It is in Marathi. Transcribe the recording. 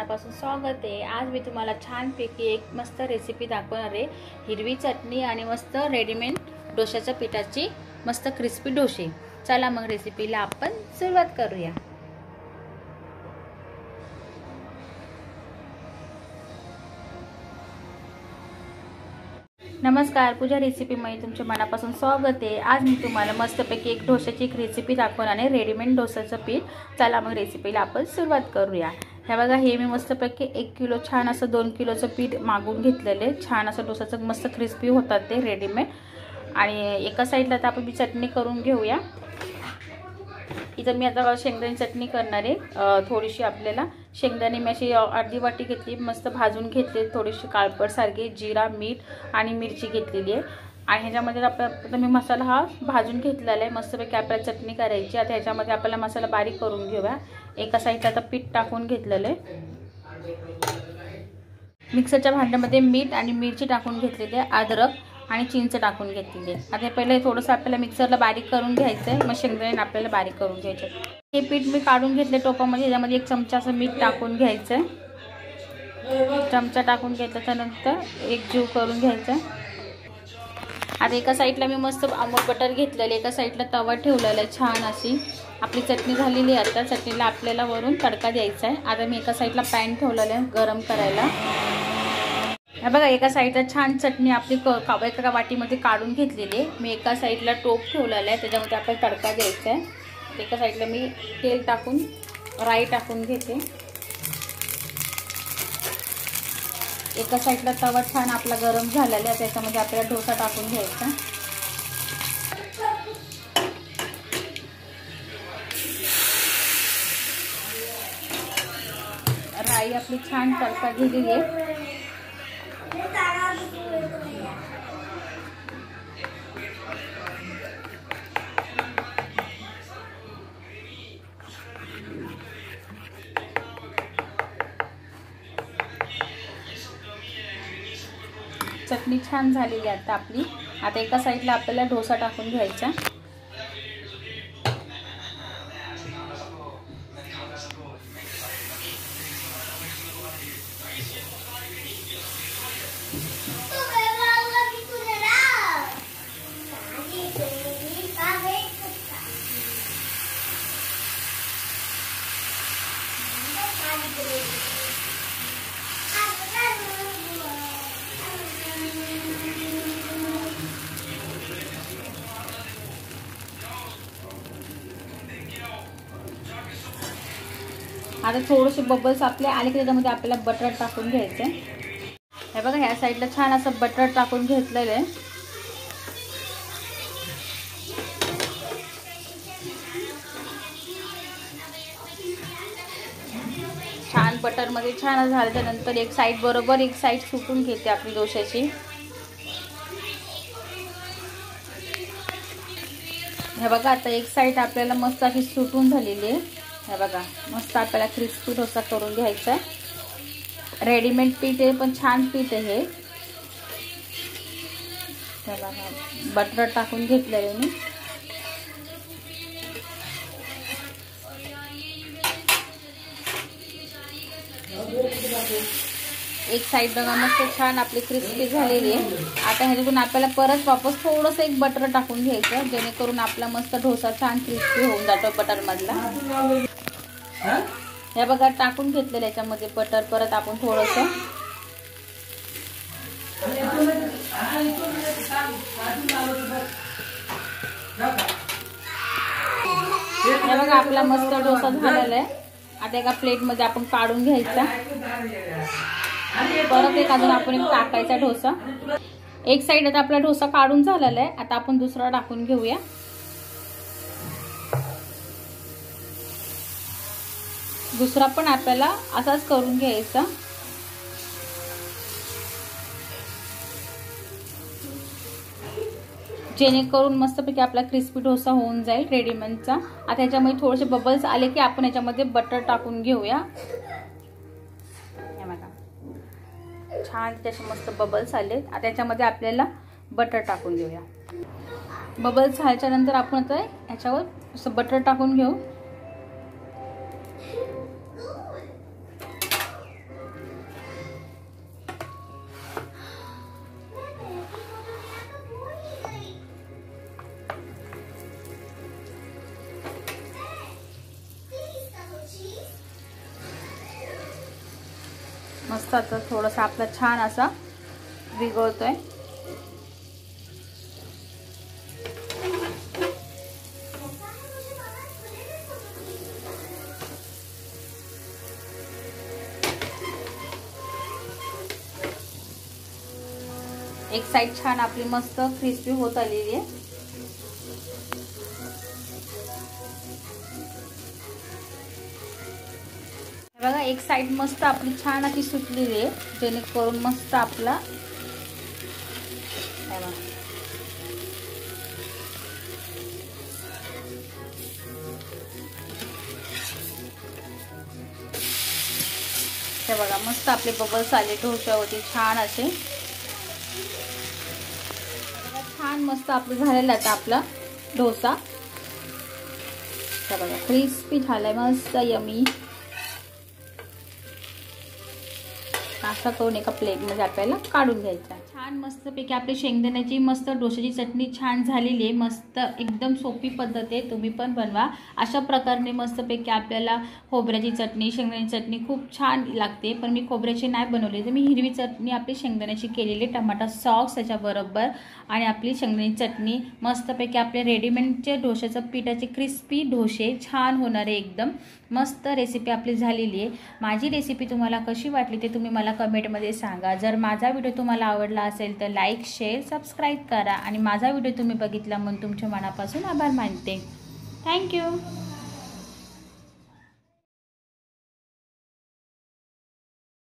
मनापासून स्वागत आहे। आज मी तुम्हाला छानपैकी एक मस्त रेसिपी दाखवणार आहे। हिरवी चटणी आणि मस्त रेडीमेड डोशाच्या पिठाची मस्त क्रिस्पी डोसे। चला मग रेसिपीला आपण सुरुवात करूया। नमस्कार, पूजा रेसिपीमध्ये तुमच्या मनापासून स्वागत आहे। आज मी तुम्हाला मस्तपैकी एक डोशाची एक रेसिपी दाखवणार आहे, रेडीमेड डोसाचं पीठ। चला मग रेसिपीला आपण सुरुवात करूया। हे बघा, हे मी मस्तपैकी 1 किलो छान असं 2 किलोचं पीठ मागून घेतलेले। छान असं डोसाचं मस्त क्रिस्पी होतात ते रेडीमेड। आणि एका साईडला तर आपण चटणी करून घेऊया। इथं मी आता शेंगदाणे चटणी करणार आहे। थोडीशी आपल्याला शेंगदाणे मी अशी अर्धी वाटी घेतली, मस्त भाजून घेतली, थोडीशी काळपट सारखी जिरा, मीठ आणि मिरची घेतलेली आहे। आणि ह्याच्यामध्ये आता मी मसाला हा भाजून घेतलेला आहे। मस्तपैकी आपल्याला चटणी करायची। आता ह्याच्यामध्ये आपल्याला मसाला बारीक करून घेऊया। एका साईडला आता पीठ टाकून घेतलेलं आहे। मिक्सरच्या भांड्यामध्ये मीठ आणि मिरची टाकून घेतलेली आहे, अद्रक आणि चिंच टाकून घेतलेली आहे। आता पहिले थोडंसं आपल्याला मिक्सरला बारीक करून घ्यायचं आहे, मग शेंगदाणे आपल्याला बारीक करून घ्यायचे। हे पीठ मी काढून घेतले टोपामध्ये। याच्यामध्ये 1 चमचा असं मीठ टाकून घ्यायचं आहे। चमचा टाकून घेतल्यानंतर एकजीव करून घ्यायचं। आता एका साईडला मी मस्त अमूल बटर घेतलेले, एका साईडला तवा ठेवलेला आहे। छान अशी आपली चटणी झालेली आहे। आता चटणीला आपल्याला वरून तडका द्यायचा आहे। आता मी एका साईडला पॅन ठेवलेला आहे गरम करायला। हे बघा, एका साईडला छान चटणी आपली एका वाटीमध्ये काढून घेतलेली आहे। मी एका साईडला टोप ठेवलेला आहे, त्याच्यामध्ये आपल्याला तडका द्यायचा आहे। एका साईडला मी तेल टाकून राई टाकून घेते। एका साईडला तवा छान आपला गरम झालेला आहे, त्याच्यामध्ये आपल्याला डोसा टाकून घ्यायचा। राई आपली छान तडका गेलेली आहे। चटणी छान झालेली आहे आता आपली। आता एका साईडला आपल्याला डोसा टाकून घ्यायचा। आता थोडेसे बबल्स आपले आले की त्याच्यामध्ये आपल्याला बटर टाकून घ्यायचं। हे बघा, ह्या साईडला छान असं बटर टाकून घेतलेलं आहे। छान बटरमध्ये छान झाल्यानंतर एक साईड बरोबर एक साईड सुटून घेते आपली डोशाची। हे बघा, आता एक साईड आपल्याला मस्त अशी सुटून झालेली आहे। हे बघा, मस्त आपल्याला क्रिस्पी डोसा करून घ्यायचा आहे। रेडीमेड पीठ आहे, पण छान पीठ आहे हे। बघा, बटर टाकून घेतलेलं आहे मी। एक साईड बघा मस्त छान आपली क्रिस्पी झालेली आहे। आता ह्याच्यातून आपल्याला परत वापस थोडंसं एक बटर टाकून घ्यायचं, जेणेकरून आपला मस्त डोसा छान क्रिस्पी होऊन जातो बटर मधला। हे बघा, टाकून घेतलेलं याच्यामध्ये बटर। परत आपण थोडंसं हे बघा, आपला मस्त डोसा झालेला आहे। आता एका प्लेटमध्ये आपण काढून घ्यायचा। परत एक अजून आपण एक टाकायचा डोसा। एक साइड आता आपला डोसा काढून झालेला आहे। आता आपण दुसरा टाकून घेऊया। दुसरा पण आपल्याला असाच करून घ्यायचा। जेणेकरून मस्तपैकी आपला क्रिस्पी डोसा होऊन जाईल रेडीमेडचा। आता याच्यामध्ये थोडेसे बबल्स आले की आपण याच्यामध्ये बटर टाकून घेऊया। हे बघा, छान त्याचे मस्त बबल्स आले। आता याच्यामध्ये आपल्याला बटर टाकून घेऊया। बबल्स झाल्याच्या नंतर आपण आता याच्यावर असं बटर टाकून घेऊ। मस्त आता थोडासा आपला छान असा विघळतोय. एक साइड छान आपली मस्त क्रिस्पी होत आलेली आहे. बघा एक साइड मस्त आपली छान अशी सुटलेली आहे, जेणेकरून मस्त आपला हे बघा मस्त आपले बबल्स आले ढोश्यावरती छान असे. छान मस्त आपलं झालेला आहे आपला डोसा. बघा क्रिस्पी झालाय मस्त यमी. असा करून एका प्लेटमध्ये आपल्याला काढून घ्यायचा. छान मस्तपैकी आपली शेंगदाण्याची मस्त डोशाची चटणी छान झालेली आहे. मस्त एकदम सोपी पद्धत आहे, तुम्ही पण बनवा अशा प्रकारे. मस्तपैकी आपल्याला खोबऱ्याची चटणी शेंगदाण्याची चटणी खूप छान लागते, पण मी खोबऱ्याची नाही बनवली, तर मी हिरवी चटणी आपली शेंगदाण्याची केलेली, टमाटा सॉस त्याच्याबरोबर आणि आपली शेंगदाण्याची चटणी. मस्तपैकी आपले रेडीमेडचे डोशाचं पिठाचे क्रिस्पी डोसे छान होणारे एकदम मस्त रेसिपी आपली झालेली आहे. माझी रेसिपी तुम्हाला कशी वाटली ते तुम्ही मला कमेंटमध्ये सांगा. जर माझा व्हिडिओ तुम्हाला आवडला असेल तर लाईक शेअर सबस्क्राईब करा आणि माझा व्हिडिओ तुम्ही बघितला म्हणून तुमच्या मनापासून आभार मानते. थँक्यू.